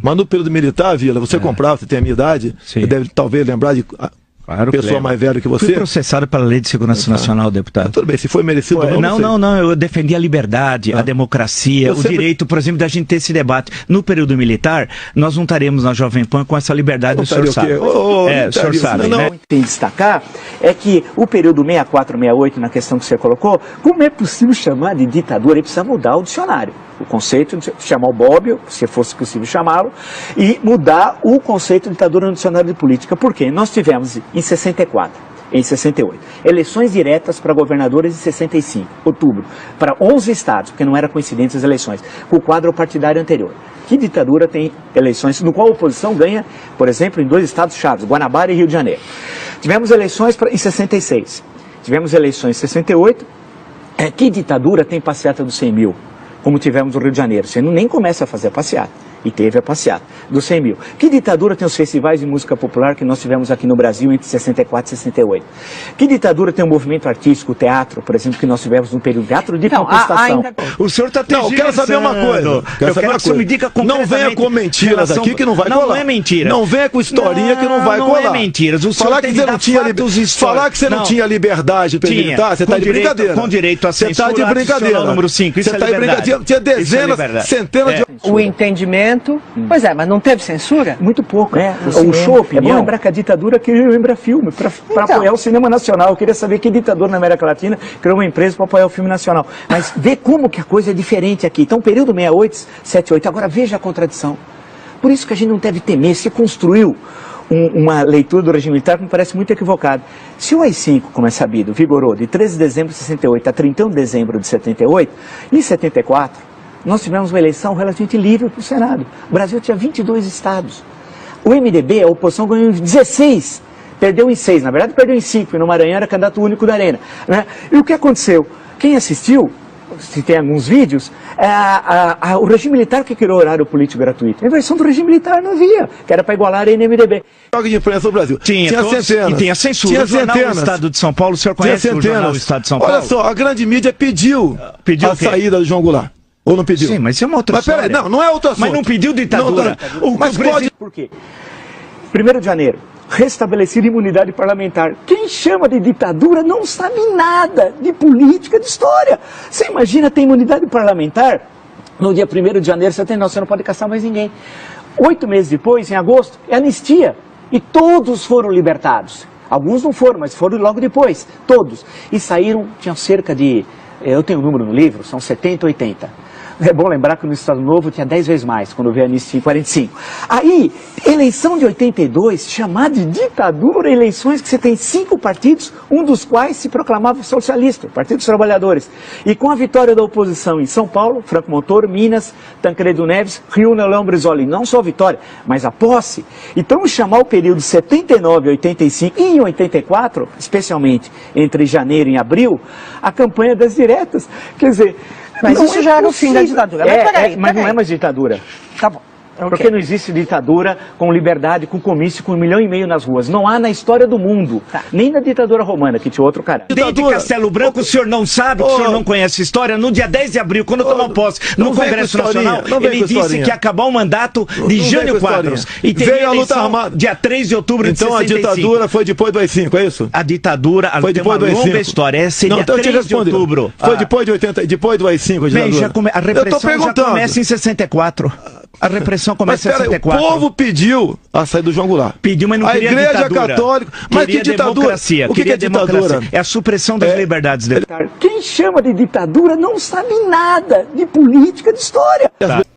Mas no período militar, Vila, você comprava, você tem a minha idade, você deve talvez lembrar de pessoa mais velha que você. Fui processado pela Lei de Segurança Nacional, deputado. Tudo bem, se foi merecido ou não, eu defendi a liberdade, a democracia, o direito, por exemplo, da gente ter esse debate. No período militar, nós não estaremos na Jovem Pan com essa liberdade, o senhor sabe. O senhor sabe, né? Tem que destacar é que o período 64, 68, na questão que você colocou, como é possível chamar de ditadura? Ele precisa mudar o dicionário. O conceito de chamar o Bobbio, se fosse possível chamá-lo, e mudar o conceito de ditadura no dicionário de política. Por quê? Nós tivemos em 64, em 68, eleições diretas para governadores em 65, outubro, para 11 estados, porque não era coincidente as eleições, com o quadro partidário anterior. Que ditadura tem eleições no qual a oposição ganha, por exemplo, em 2 estados chaves, Guanabara e Rio de Janeiro. Tivemos eleições em 66, tivemos eleições em 68, que ditadura tem passeata dos 100 mil? Como tivemos no Rio de Janeiro. Você nem começa a fazer a passeata. E teve a passeata dos 100 mil. Que ditadura tem os festivais de música popular que nós tivemos aqui no Brasil entre 64 e 68? Que ditadura tem o movimento artístico, o teatro, por exemplo, que nós tivemos no período de teatro de contestação? O senhor está Não, eu quero saber uma coisa. Eu quero que você me diga concretamente. Não venha com mentiras aqui que não vai colar. Não é mentira. Não venha com historinha que não vai colar. Não é mentiras. O senhor falar que você não tinha liberdade para militar, você está de brincadeira. Com direito a censura. Você está de brincadeira. Número 5, isso é liberdade. Tinha dezenas, centenas de... O entendimento... Pois é, mas não teve censura? Muito pouco. O shopping, é bom lembrar que a ditadura criou o Embrafilme para apoiar o cinema nacional. Eu queria saber que ditador na América Latina criou uma empresa para apoiar o filme nacional. Mas vê como que a coisa é diferente aqui. Então, período 68, 78, agora veja a contradição. Por isso que a gente não deve temer, se construiu uma leitura do regime militar que me parece muito equivocada. Se o AI-5, como é sabido, vigorou de 13 de dezembro de 68 a 31 de dezembro de 78, em 74, nós tivemos uma eleição relativamente livre para o Senado. O Brasil tinha 22 estados. O MDB, a oposição, ganhou em 16. Perdeu em 6. Na verdade, perdeu em 5. E no Maranhão era candidato único da Arena. Né? E o que aconteceu? Quem assistiu, se tem alguns vídeos, o regime militar que criou horário político gratuito. A versão do regime militar não havia, que era para igualar a Arena e MDB. Jogo de imprensa do Brasil. Tinha centenas. E tem a censura. Tinha o jornal centenas. O Estado de São Paulo, o senhor conhece o jornal O Estado de São Paulo? Olha só, a grande mídia pediu a saída do João Goulart. Ou não pediu? Sim, mas isso é uma outra história. Mas peraí, não é outra assunto. Mas não pediu ditadura. Mas pode... Por quê? 1º de janeiro, restabelecida imunidade parlamentar. Quem chama de ditadura não sabe nada de política, de história. Você imagina ter imunidade parlamentar? No dia 1º de janeiro, você não pode caçar mais ninguém. 8 meses depois, em agosto, é anistia. E todos foram libertados. Alguns não foram, mas foram logo depois. Todos. E saíram, tinham cerca de... Eu tenho um número no livro, são 70, 80. É bom lembrar que no Estado Novo tinha 10 vezes mais, quando veio a anistia em 45. Aí, eleição de 82, chamada de ditadura, eleições que você tem 5 partidos, um dos quais se proclamava socialista, o Partido dos Trabalhadores. E com a vitória da oposição em São Paulo, Franco Montoro, Minas, Tancredo Neves, Rio Leão Brizola, não só a vitória, mas a posse. Então, chamar o período 79 a 85 e em 84, especialmente entre janeiro e abril, a campanha das diretas. Quer dizer... Mas não isso já era o fim da ditadura. Mas não é mais ditadura. Tá bom. Porque não existe ditadura com liberdade, com comício, com 1,5 milhão nas ruas. Não há na história do mundo. Nem na ditadura romana, que tinha outro cara. Desde Castelo Branco, o senhor não sabe, o senhor não conhece a história. No dia 10 de abril, quando tomou posse no Congresso Nacional, ele disse que ia acabar o mandato de Jânio Quadros. E teria a luta armada dia 3 de outubro de 65. Então a ditadura foi depois do AI-5, é isso? A ditadura foi depois do AI-5. Longa história. Essa seria 3 de outubro. Foi depois do AI-5 a ditadura. A repressão já começa em 64. A repressão começa em 64. O povo pediu a saída do João Goulart. Pediu, mas não queria ditadura. A Igreja Católica... Mas que ditadura? Democracia. O que é ditadura? É a supressão das liberdades dele. Quem chama de ditadura não sabe nada de política, de história. Tá.